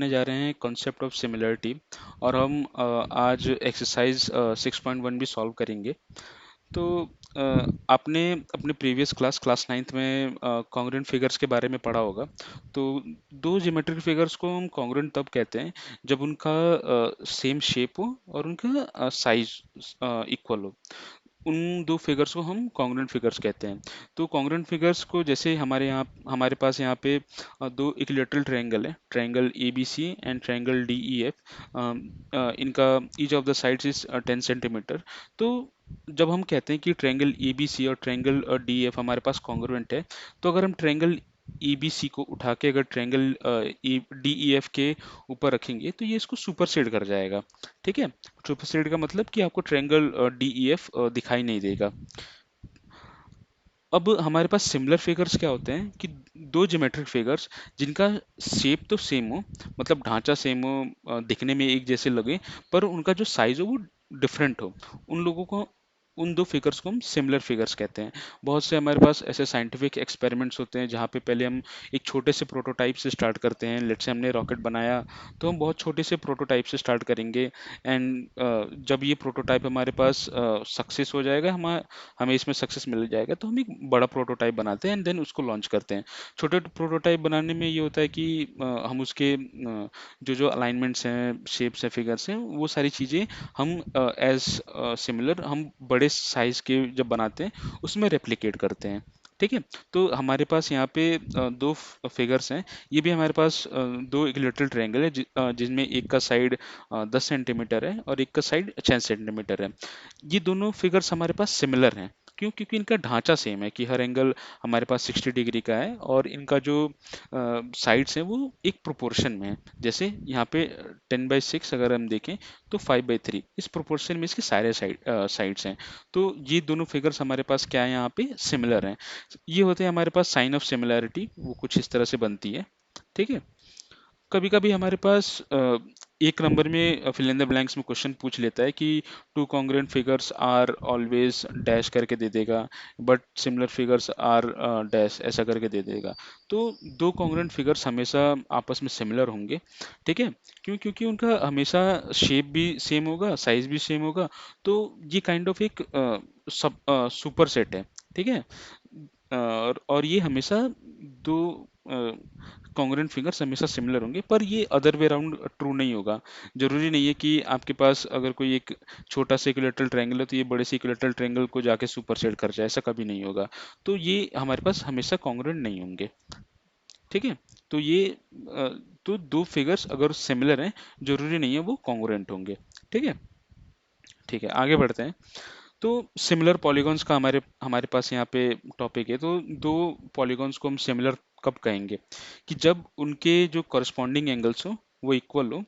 करने जा रहे हैं कॉन्सेप्ट ऑफ सिमिलरिटी। और हम आज एक्सरसाइज 6.1 भी सॉल्व करेंगे। तो अ, आपने अपने प्रीवियस क्लास नाइन्थ में कॉन्ग्रुएंट फिगर्स के बारे में पढ़ा होगा। तो दो ज्योमेट्रिक फिगर्स को हम कॉन्ग्रुएंट तब कहते हैं जब उनका सेम शेप हो और उनका साइज इक्वल हो। उन दो फिगर्स को हम कॉन्ग्रुएंट फिगर्स कहते हैं। तो कॉन्ग्रुएंट फिगर्स को जैसे हमारे पास यहाँ पे दो इक्विलेटरल ट्रायंगल है, triangle A B C and triangle D E F. इनका each of the sides is 10 centimetre. तो जब हम कहते हैं कि ट्रायंगल ए बी सी और ट्रायंगल डी एफ हमारे पास कॉन्ग्रुएंट है, तो अगर हम ट्रायंगल ए बी सी को उठा के अगर ट्रायंगल डी ई एफ के ऊपर रखेंगे तो ये इसको सुपरसेड कर जाएगा। ठीक है। सुपरसेड का मतलब कि आपको ट्रायंगल डी ई एफ दिखाई नहीं देगा। अब हमारे पास सिमिलर फिगर्स क्या होते हैं कि दो ज्योमेट्रिक फिगर्स जिनका शेप तो सेम हो, मतलब ढांचा सेम हो, दिखने में एक जैसे लगे, पर उनका जो साइज हो वो डिफरेंट हो, उन लोगों को, उन दो फिगर्स को हम सिमिलर फिगर्स कहते हैं। बहुत से हमारे पास ऐसे साइंटिफिक एक्सपेरिमेंट्स होते हैं जहाँ पे पहले हम एक छोटे से प्रोटोटाइप से स्टार्ट करते हैं। लेट्स से हमने रॉकेट बनाया, तो हम बहुत छोटे से प्रोटोटाइप से स्टार्ट करेंगे। एंड जब ये प्रोटोटाइप हमारे पास सक्सेस हो जाएगा, हमें इसमें सक्सेस मिल जाएगा, तो हम एक बड़ा प्रोटोटाइप बनाते हैं एंड देन उसको लॉन्च करते हैं। छोटे प्रोटोटाइप बनाने में ये होता है कि हम उसके जो जो अलाइनमेंट्स हैं, शेप्स हैं, फिगर्स हैं, वो सारी चीज़ें हम एज सिमिलर हम बड़े साइज के जब बनाते हैं उसमें रेप्लिकेट करते हैं। ठीक है। तो हमारे पास यहाँ पे दो फिगर्स हैं। ये भी हमारे पास दो इक्विलेटरल ट्रायंगल है जिसमें एक का साइड 10 सेंटीमीटर है और एक का साइड 6 सेंटीमीटर है। ये दोनों फिगर्स हमारे पास सिमिलर हैं। क्यों? क्योंकि इनका ढांचा सेम है कि हर एंगल हमारे पास 60 डिग्री का है और इनका जो साइड्स हैं वो एक प्रोपोर्शन में है। जैसे यहाँ पे 10/6 अगर हम देखें तो 5/3 इस प्रोपोर्शन में इसके सारे साइड्स हैं। तो ये दोनों फिगर्स हमारे पास क्या है, यहाँ पे सिमिलर हैं। ये होते हैं हमारे पास साइन ऑफ सिमिलैरिटी, वो कुछ इस तरह से बनती है। ठीक है। कभी कभी हमारे पास एक नंबर में फिल इन द ब्लैंक्स में क्वेश्चन पूछ लेता है कि two congruent figures are always dash करके दे देगा, but similar figures are dash ऐसा करके दे देगा। तो दो कॉन्ग्रुएंट फिगर्स हमेशा आपस में सिमिलर होंगे। ठीक है। क्यों? क्योंकि उनका हमेशा शेप भी सेम होगा, साइज भी सेम होगा। तो ये काइंड ऑफ एक सब सुपर सेट है। ठीक है। और ये हमेशा दो कॉन्ग्रुएंट फिगर्स हमेशा सिमिलर होंगे, पर ये अदर वे अराउंड ट्रू नहीं होगा। जरूरी नहीं है कि आपके पास अगर कोई एक छोटा सा इक्विलेटरल ट्रायंगल है तो ये बड़े से इक्विलेटरल ट्रायंगल को जाके सुपरसेट कर जाए, ऐसा कभी नहीं होगा। तो ये हमारे पास हमेशा कॉन्ग्रुएंट नहीं होंगे। ठीक है। तो ये तो दो फिगर्स अगर सिमिलर हैं, जरूरी नहीं है वो कॉन्ग्रुएंट होंगे। ठीक है। ठीक है, आगे बढ़ते हैं। तो सिमिलर पॉलीगॉन्स का हमारे हमारे पास यहाँ पे टॉपिक है। तो दो पॉलीगॉन्स को हम सिमिलर कब कहेंगे? कि जब उनके जो करस्पॉन्डिंग एंगल्स हो वो इक्वल हो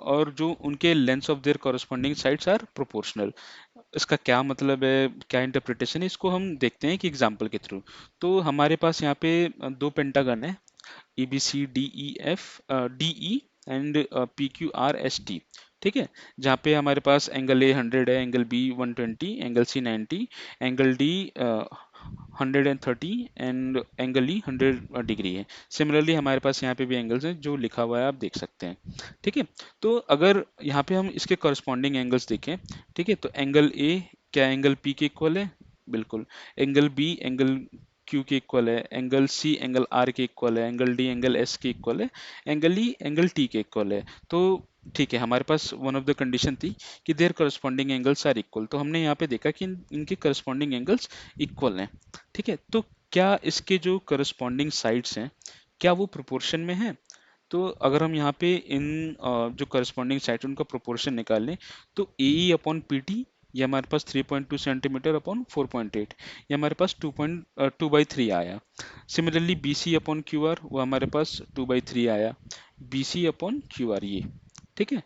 और जो उनके lengths of their corresponding sides are proportional. इसका क्या मतलब है, क्या इंटरप्रिटेशन है, इसको हम देखते हैं कि एग्जांपल के थ्रू। तो हमारे पास यहाँ पे दो पेंटागन है, A B C D E F D E and P Q R S T. ठीक है। जहाँ पे हमारे पास एंगल ए 100 है, angle B 120, angle C 90, angle D 130 and angle E 100 degree है। सिमिलरली हमारे पास यहाँ पे भी एंगल्स हैं जो लिखा हुआ है, आप देख सकते हैं। ठीक है। तो अगर यहाँ पे हम इसके करस्पॉन्डिंग एंगल्स देखें, ठीक है, तो एंगल ए क्या एंगल पी के इक्वल है? बिल्कुल। एंगल बी एंगल क्यू के इक्वल है, एंगल सी एंगल आर के इक्वल है, एंगल डी एंगल एस के इक्वल है, एंगल ई एंगल टी के इक्वल है। तो ठीक है, हमारे पास वन ऑफ द कंडीशन थी कि their corresponding angles are equal. तो हमने यहाँ पे देखा कि इनके करस्पॉन्डिंग एंगल्स इक्वल हैं। ठीक है। तो क्या इसके जो करस्पॉन्डिंग साइड्स हैं, क्या वो प्रोपोर्शन में है? तो अगर हम यहाँ पे इन जो करस्पॉन्डिंग साइड उनका प्रोपोर्शन निकाल लें, तो ए ई अपॉन पी टी, ये हमारे पास 3.2 सेंटीमीटर अपॉन 4.8, ये हमारे पास 2/3 आया। Similarly B C upon Q R, वो हमारे पास 2/3 आया। B C upon Q R ये। ठीक है।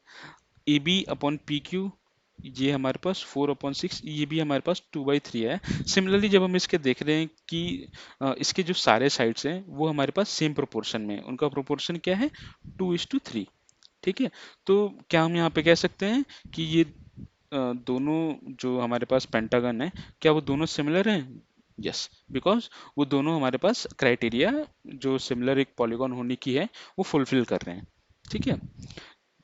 A B upon P Q, ये हमारे पास 4/6, ये भी हमारे पास 2/3 है। सिमिलरली जब हम इसके देख रहे हैं कि इसके जो सारे साइड्स हैं वो हमारे पास सेम प्रोपोर्शन में है, उनका प्रोपोर्शन क्या है? 2:3। ठीक है। तो क्या हम यहाँ पे कह सकते हैं कि ये दोनों जो हमारे पास पेंटागन है, क्या वो दोनों सिमिलर हैं? यस, बिकॉज वो दोनों हमारे पास क्राइटेरिया जो सिमिलर एक पॉलीगॉन होने की है वो फुलफिल कर रहे हैं। ठीक है।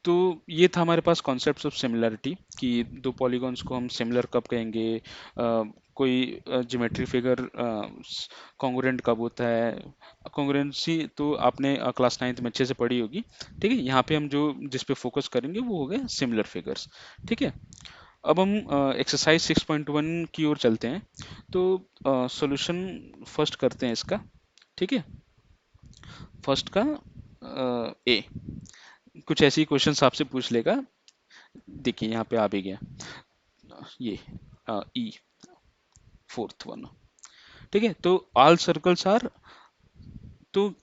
तो ये था हमारे पास कॉन्सेप्ट्स ऑफ सिमिलरिटी कि दो पॉलीगॉन्स को हम सिमिलर कब कहेंगे, कोई ज्योमेट्री फिगर कॉन्ग्रुएंट कब होता है। कॉन्ग्रुएंसी तो आपने क्लास 9th में अच्छे से पढ़ी होगी। ठीक है, यहाँ पे हम जो जिस पे फोकस करेंगे वो हो गया सिमिलर फिगर्स। ठीक है, अब हम एक्सरसाइज 6.1 की ओर चलते हैं। तो सॉल्यूशन फर्स्ट करते हैं इसका। ठीक है, फर्स्ट का ए कुछ ऐसी क्वेश्चंस आपसे पूछ लेगा। देखिए यहाँ पे आ भी गया ये ई फोर्थ वन। ठीक है, तो ऑल सर्कल्स आर, तो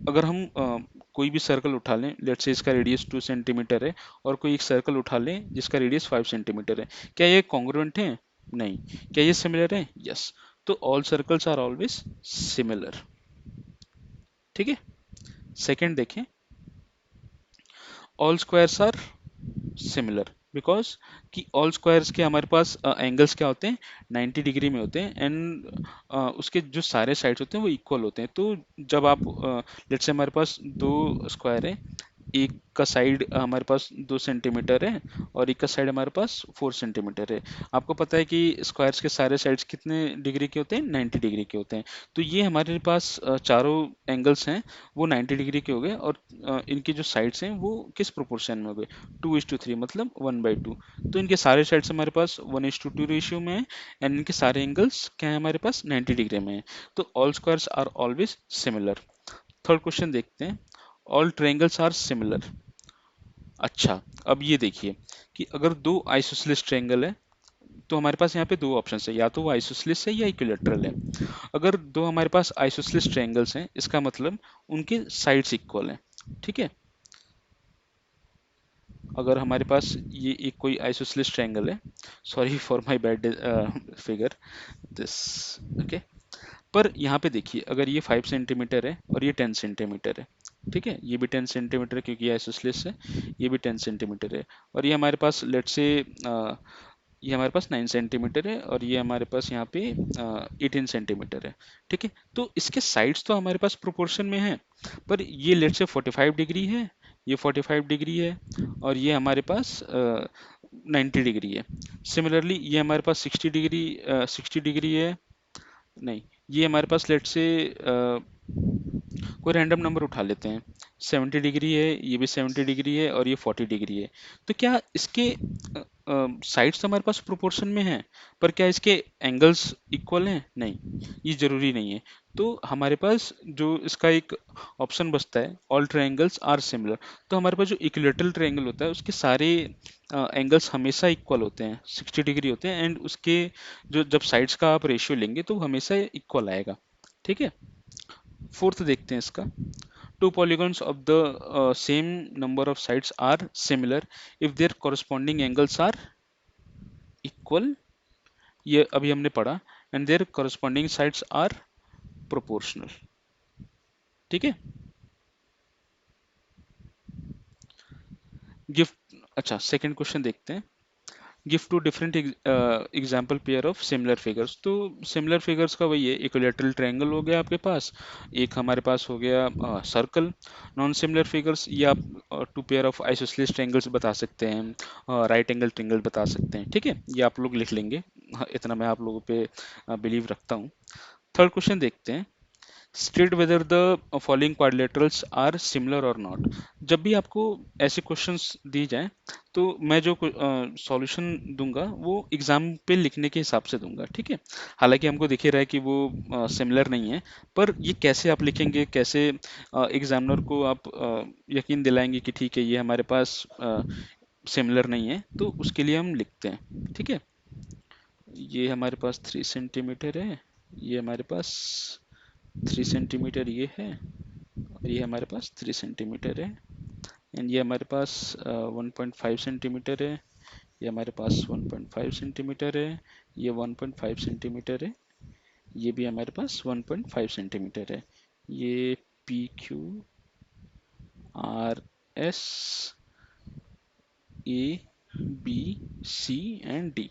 अगर हम कोई भी सर्कल उठा लें, लेट्स से इसका रेडियस 2 सेंटीमीटर है, और कोई एक सर्कल उठा लें जिसका रेडियस 5 सेंटीमीटर है, क्या ये कॉन्ग्रुएंट है? नहीं। क्या ये सिमिलर है? यस। तो all circles are always similar. ठीक है, सेकंड देखें, all squares are similar because कि ऑल स्क्वायर्स के हमारे पास एंगल्स क्या होते हैं, 90 डिग्री में होते हैं, एंड उसके जो सारे साइड्स होते हैं वो इक्वल होते हैं। तो जब आप लेट्स से हमारे पास दो स्क्वायर है, एक का साइड हमारे पास 2 सेंटीमीटर है और एक का साइड हमारे पास 4 सेंटीमीटर है। आपको पता है कि स्क्वायर्स के सारे साइड्स कितने डिग्री के होते हैं, 90 डिग्री के होते हैं। तो ये हमारे पास चारों एंगल्स हैं वो 90 डिग्री के हो गए, और इनके जो साइड्स हैं वो किस प्रोपोर्शन में हो गए, 2:3, मतलब 1/2। तो इनके सारे साइड्स हमारे पास 1:2 रेशियो में है, एंड इनके सारे एंगल्स क्या है हमारे पास, 90 डिग्री में है। तो all squares are always similar. Third question देखते हैं, ऑल ट्रायंगल्स आर सिमिलर। अच्छा, अब ये देखिए कि अगर दो आइसोसेलेस ट्रायंगल है तो हमारे पास यहाँ पे दो ऑप्शन है, या तो वो आइसोसेलेस है या इक्विलेटरल है। अगर दो हमारे पास आइसोसेलेस ट्रायंगल्स हैं इसका मतलब उनके साइड्स इक्वल हैं। ठीक है, अगर हमारे पास ये एक कोई आइसोसेलेस ट्रायंगल है, sorry for my bad figure this, okay, पर यहाँ पे देखिए अगर ये 5 सेंटीमीटर है और ये 10 सेंटीमीटर है, ठीक है, ये भी 10 सेंटीमीटर है क्योंकि ये आइसोसेलेस है, ये भी 10 सेंटीमीटर है, और ये हमारे पास लेट से ये हमारे पास 9 सेंटीमीटर है, और ये हमारे पास यहाँ पे 18 सेंटीमीटर है। ठीक है, तो इसके साइड्स तो हमारे पास प्रोपोर्शन में है, पर ये लेट से 45 डिग्री है, ये 45 डिग्री है, और ये हमारे पास 90 डिग्री है। सिमिलरली ये हमारे पास 60 डिग्री, 60 डिग्री है, नहीं, ये हमारे पास लेट से कोई रैंडम नंबर उठा लेते हैं, 70 डिग्री है, ये भी 70 डिग्री है, और ये 40 डिग्री है। तो क्या इसके साइड्स तो हमारे पास प्रोपोर्शन में है, पर क्या इसके एंगल्स इक्वल हैं? नहीं, ये जरूरी नहीं है। तो हमारे पास जो इसका एक ऑप्शन बचता है, ऑल ट्रायंगल्स आर सिमिलर, तो हमारे पास जो इक्विलेटरल ट्रायंगल होता है उसके सारे एंगल्स हमेशा इक्वल होते हैं, 60 डिग्री होते हैं, एंड उसके जो जब साइड्स का आप रेशियो लेंगे तो वो हमेशा इक्वल आएगा। ठीक है, फोर्थ देखते हैं इसका, two polygons of the same number of sides are similar if their corresponding angles are equal, ये अभी हमने पढ़ा, and their corresponding sides are proportional। ठीक है, गिफ्ट, अच्छा सेकंड क्वेश्चन देखते हैं, give two different example pair of similar figures. तो सिमिलर फिगर्स का वही है, इक्विलेटरल ट्रायंगल हो गया आपके पास, एक हमारे पास हो गया सर्कल। नॉन सिमिलर फिगर्स ये आप two pair of isosceles triangles बता सकते हैं, राइट एंगल ट्रायंगल बता सकते हैं। ठीक है, ये आप लोग लिख लेंगे, हाँ, इतना मैं आप लोगों पे बिलीव रखता हूँ। थर्ड क्वेश्चन देखते हैं, state whether the following quadrilaterals are similar और नॉट। जब भी आपको ऐसे क्वेश्चंस दी जाए तो मैं जो सॉल्यूशन दूंगा वो एग्जाम पे लिखने के हिसाब से दूंगा। ठीक है, हालांकि हमको दिख ही रहा है कि वो सिमिलर नहीं है, पर ये कैसे आप लिखेंगे, कैसे एग्जामिनर को आप यकीन दिलाएंगे कि ठीक है ये हमारे पास सिमिलर नहीं है, तो उसके लिए हम लिखते हैं। ठीक है, ये हमारे पास 3 सेंटीमीटर है, ये हमारे पास 3 सेंटीमीटर ये है, और ये हमारे पास 3 सेंटीमीटर है, एंड ये हमारे पास 1.5 सेंटीमीटर है, ये हमारे पास 1.5 सेंटीमीटर है, ये 1.5 सेंटीमीटर है, ये भी हमारे पास 1.5 सेंटीमीटर है। ये PQRS ABCD।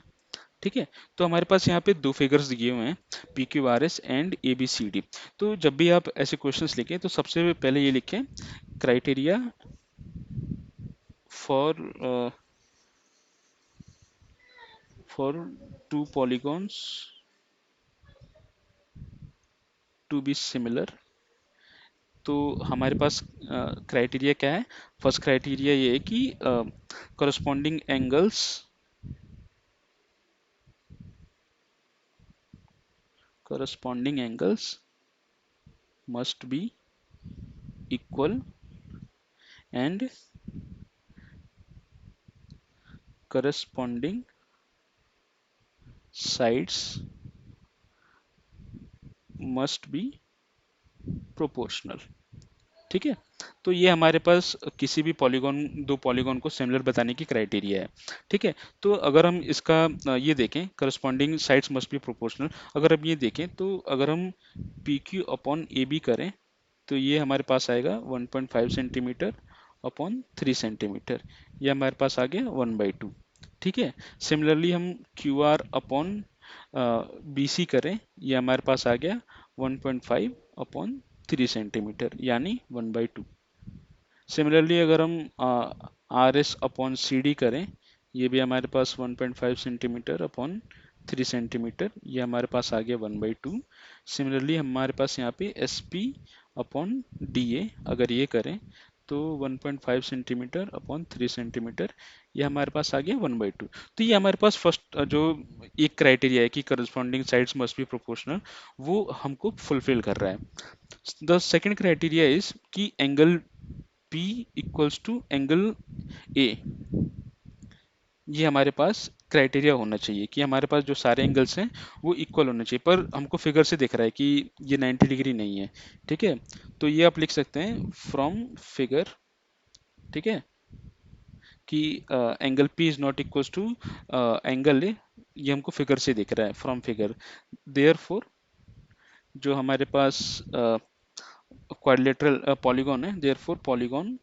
ठीक है, तो हमारे पास यहाँ पे दो फिगर्स दिए हुए हैं, PQRS एंड ABCD। तो जब भी आप ऐसे क्वेश्चंस लिखें तो सबसे पहले ये लिखें criteria for uh, for two polygons to be similar, तो हमारे पास क्राइटेरिया क्या है? फर्स्ट क्राइटेरिया ये है कि corresponding angles corresponding angles must be equal and corresponding sides must be proportional. ठीक है, तो ये हमारे पास किसी भी पॉलीगॉन, दो पॉलीगॉन को सिमिलर बताने की क्राइटेरिया है। ठीक है, तो अगर हम इसका ये देखें, corresponding sides must be proportional, अगर हम ये देखें तो अगर हम P Q upon A B करें तो ये हमारे पास आएगा 1.5 सेंटीमीटर अपॉन 3 सेंटीमीटर, ये हमारे पास आ गया 1/2। ठीक है, सिमिलरली हम Q R upon B C करें, ये हमारे पास आ गया 1.5 अपॉन 3 सेंटीमीटर यानी 1/2। सिमिलरली अगर हम R S upon C D करें, ये भी हमारे पास 1.5 सेंटीमीटर अपॉन 3 सेंटीमीटर, ये हमारे पास आ गया 1/2। सिमिलरली हमारे पास यहाँ पे S P upon D A अगर ये करें तो 1.5 सेंटीमीटर अपॉन 3 सेंटीमीटर, ये हमारे पास आ गया 1/2। तो ये हमारे पास फर्स्ट जो एक क्राइटेरिया है कि corresponding sides must be proportional, वो हमको फुलफिल कर रहा है। द सेकंड क्राइटेरिया इज कि angle P equals to angle A, ये हमारे पास क्राइटेरिया होना चाहिए कि हमारे पास जो सारे एंगल्स हैं वो इक्वल होने चाहिए, पर हमको फिगर से दिख रहा है कि ये 90 डिग्री नहीं है। ठीक है, तो ये आप लिख सकते हैं फ्रॉम फिगर, ठीक है, कि angle P is not equals to angle A, ये हमको फिगर से दिख रहा है फ्रॉम फिगर। देयरफॉर जो हमारे पास क्वाड्रिलेटरल पॉलीगॉन है, therefore polygon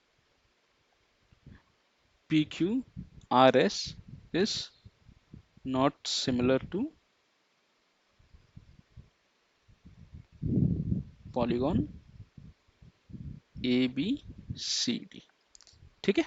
PQRS is not similar to polygon ABCD। ठीक है,